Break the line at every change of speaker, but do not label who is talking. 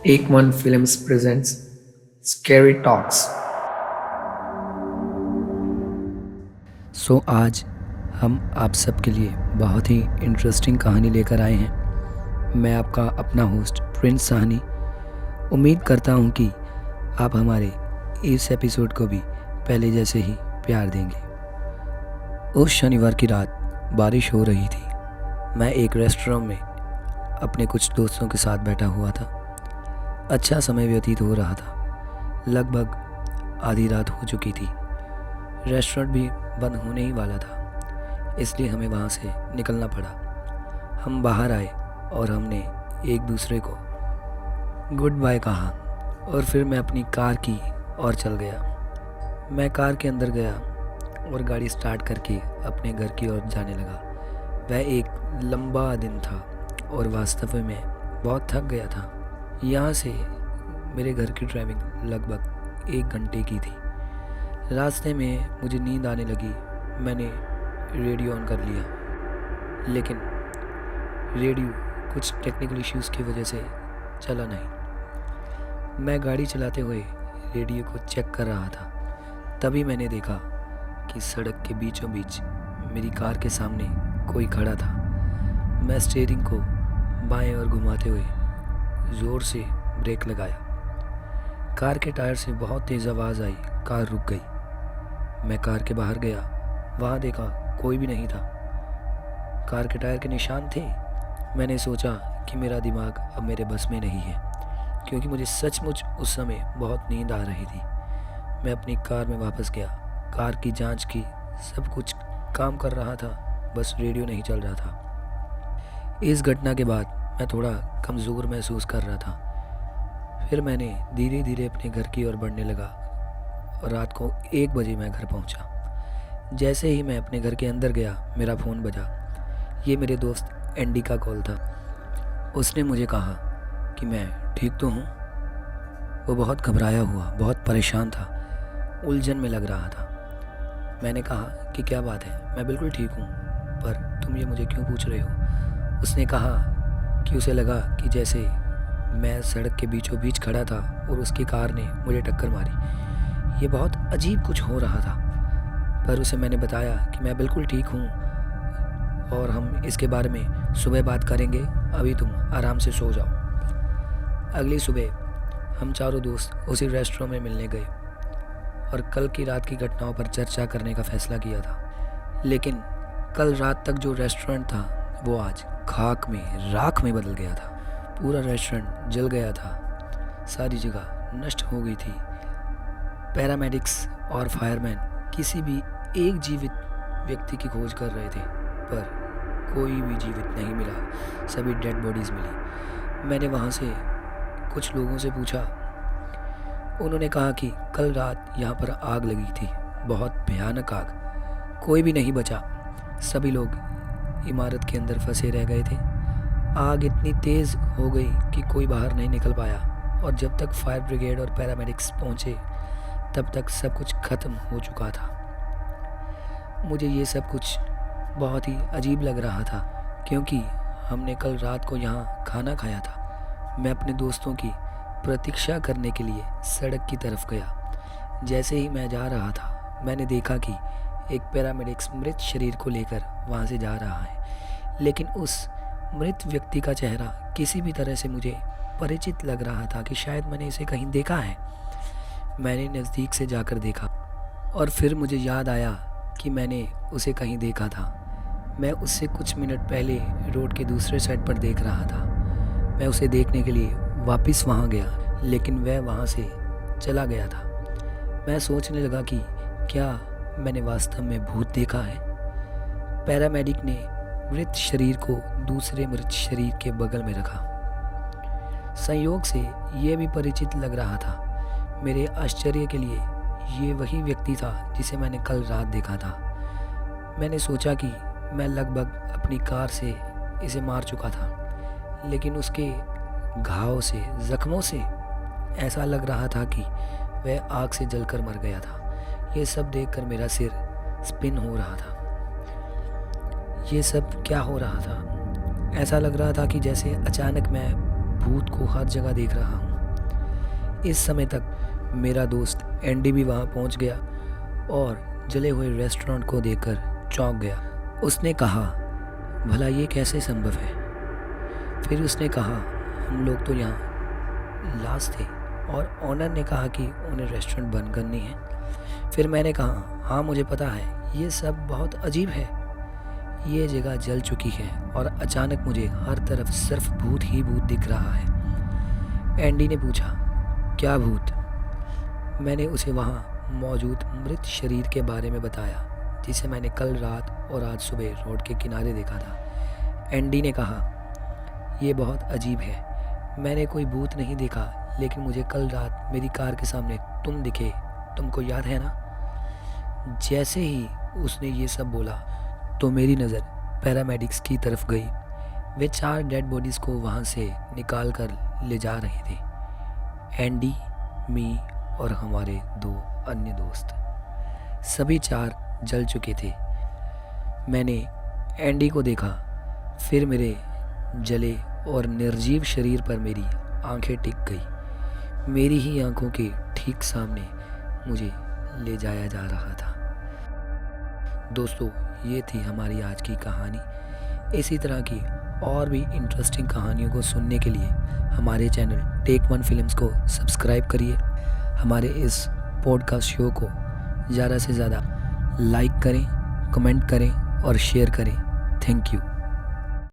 एक one films presents Scary Talks।
आज हम आप सबके लिए बहुत ही इंटरेस्टिंग कहानी लेकर आए हैं। मैं आपका अपना होस्ट प्रिंस साहनी। उम्मीद करता हूँ कि आप हमारे इस एपिसोड को भी पहले जैसे ही प्यार देंगे। उस शनिवार की रात बारिश हो रही थी। मैं एक रेस्टोरेंट में अपने कुछ दोस्तों के साथ बैठा हुआ था। अच्छा समय व्यतीत हो रहा था। लगभग आधी रात हो चुकी थी। रेस्टोरेंट भी बंद होने ही वाला था, इसलिए हमें वहाँ से निकलना पड़ा। हम बाहर आए और हमने एक दूसरे को गुड बाय कहा और फिर मैं अपनी कार की ओर चल गया। मैं कार के अंदर गया और गाड़ी स्टार्ट करके अपने घर की ओर जाने लगा। वह एक लंबा दिन था और वास्तव में बहुत थक गया था। यहाँ से मेरे घर की ड्राइविंग लगभग 1 घंटे की थी। रास्ते में मुझे नींद आने लगी। मैंने रेडियो ऑन कर लिया, लेकिन रेडियो कुछ टेक्निकल इश्यूज़ की वजह से चला नहीं। मैं गाड़ी चलाते हुए रेडियो को चेक कर रहा था। तभी मैंने देखा कि सड़क के बीचों बीच मेरी कार के सामने कोई खड़ा था। मैं स्टीयरिंग को बाएं ओर घुमाते हुए ज़ोर से ब्रेक लगाया। कार के टायर से बहुत तेज़ आवाज़ आई। कार रुक गई। मैं कार के बाहर गया। वहाँ देखा कोई भी नहीं था। कार के टायर के निशान थे। मैंने सोचा कि मेरा दिमाग अब मेरे बस में नहीं है, क्योंकि मुझे सचमुच उस समय बहुत नींद आ रही थी। मैं अपनी कार में वापस गया। कार की जांच की। सब कुछ काम कर रहा था, बस रेडियो नहीं चल रहा था। इस घटना के बाद मैं थोड़ा कमज़ोर महसूस कर रहा था। फिर मैंने धीरे धीरे अपने घर की ओर बढ़ने लगा और रात को 1 बजे मैं घर पहुंचा। जैसे ही मैं अपने घर के अंदर गया, मेरा फ़ोन बजा। ये मेरे दोस्त एंडी का कॉल था। उसने मुझे कहा कि मैं ठीक तो हूँ। वो बहुत घबराया हुआ, बहुत परेशान था, उलझन में लग रहा था। मैंने कहा कि क्या बात है। मैं बिल्कुल ठीक हूँ, पर तुम ये मुझे क्यों पूछ रहे हो? उसने कहा कि उसे लगा कि जैसे मैं सड़क के बीचों बीच खड़ा था और उसकी कार ने मुझे टक्कर मारी। ये बहुत अजीब कुछ हो रहा था। पर उसे मैंने बताया कि मैं बिल्कुल ठीक हूँ और हम इसके बारे में सुबह बात करेंगे। अभी तुम आराम से सो जाओ। अगली सुबह हम चारों दोस्त उसी रेस्टोरेंट में मिलने गए और कल की रात की घटनाओं पर चर्चा करने का फैसला किया था। लेकिन कल रात तक जो रेस्टोरेंट था वो आज खाक में, राख में बदल गया था। पूरा रेस्टोरेंट जल गया था। सारी जगह नष्ट हो गई थी। पैरामेडिक्स और फायरमैन किसी भी एक जीवित व्यक्ति की खोज कर रहे थे, पर कोई भी जीवित नहीं मिला। सभी डेड बॉडीज़ मिली। मैंने वहाँ से कुछ लोगों से पूछा। उन्होंने कहा कि कल रात यहाँ पर आग लगी थी, बहुत भयानक आग। कोई भी नहीं बचा। सभी लोग इमारत के अंदर फंसे रह गए थे। आग इतनी तेज़ हो गई कि कोई बाहर नहीं निकल पाया, और जब तक फायर ब्रिगेड और पैरामेडिक्स पहुँचे तब तक सब कुछ ख़त्म हो चुका था। मुझे ये सब कुछ बहुत ही अजीब लग रहा था, क्योंकि हमने कल रात को यहाँ खाना खाया था। मैं अपने दोस्तों की प्रतीक्षा करने के लिए सड़क की तरफ गया। जैसे ही मैं जा रहा था, मैंने देखा कि एक पैरामेडिक्स मृत शरीर को लेकर वहाँ से जा रहा है। लेकिन उस मृत व्यक्ति का चेहरा किसी भी तरह से मुझे परिचित लग रहा था कि शायद मैंने इसे कहीं देखा है। मैंने नज़दीक से जाकर देखा और फिर मुझे याद आया कि मैंने उसे कहीं देखा था। मैं उससे कुछ मिनट पहले रोड के दूसरे साइड पर देख रहा था। मैं उसे देखने के लिए वापस वहाँ गया, लेकिन वह वहाँ से चला गया था। मैं सोचने लगा कि क्या मैंने वास्तव में भूत देखा है। पैरामेडिक ने मृत शरीर को दूसरे मृत शरीर के बगल में रखा। संयोग से ये भी परिचित लग रहा था। मेरे आश्चर्य के लिए ये वही व्यक्ति था जिसे मैंने कल रात देखा था। मैंने सोचा कि मैं लगभग अपनी कार से इसे मार चुका था, लेकिन उसके घाव से, जख्मों से ऐसा लग रहा था कि वह आग से जलकर मर गया था। ये सब देखकर मेरा सिर स्पिन हो रहा था। ये सब क्या हो रहा था? ऐसा लग रहा था कि जैसे अचानक मैं भूत को हर जगह देख रहा हूँ। इस समय तक मेरा दोस्त एंडी भी वहाँ पहुँच गया और जले हुए रेस्टोरेंट को देखकर चौंक गया। उसने कहा, भला ये कैसे संभव है? फिर उसने कहा, हम लोग तो यहाँ लाश थे और ऑनर ने कहा कि उन्हें रेस्टोरेंट बंद करनी है। फिर मैंने कहा, हाँ मुझे पता है, ये सब बहुत अजीब है। ये जगह जल चुकी है और अचानक मुझे हर तरफ सिर्फ भूत ही भूत दिख रहा है। एंडी ने पूछा, क्या भूत? मैंने उसे वहाँ मौजूद मृत शरीर के बारे में बताया जिसे मैंने कल रात और आज सुबह रोड के किनारे देखा था। एंडी ने कहा, ये बहुत अजीब है। मैंने कोई भूत नहीं देखा, लेकिन मुझे कल रात मेरी कार के सामने तुम दिखे। तुमको याद है ना? जैसे ही उसने ये सब बोला तो मेरी नज़र पैरामेडिक्स की तरफ गई। वे 4 डेड बॉडीज़ को वहाँ से निकाल कर ले जा रहे थे। एंडी, मी और हमारे 2 अन्य दोस्त, सभी 4 जल चुके थे। मैंने एंडी को देखा, फिर मेरे जले और निर्जीव शरीर पर मेरी आंखें टिक गई। मेरी ही आंखों के ठीक सामने मुझे ले जाया जा रहा था। दोस्तों, ये थी हमारी आज की कहानी। इसी तरह की और भी इंटरेस्टिंग कहानियों को सुनने के लिए हमारे चैनल टेक वन फिल्म्स को सब्सक्राइब करिए। हमारे इस पॉडकास्ट शो को ज़्यादा से ज़्यादा लाइक करें, कमेंट करें और शेयर करें। Thank you.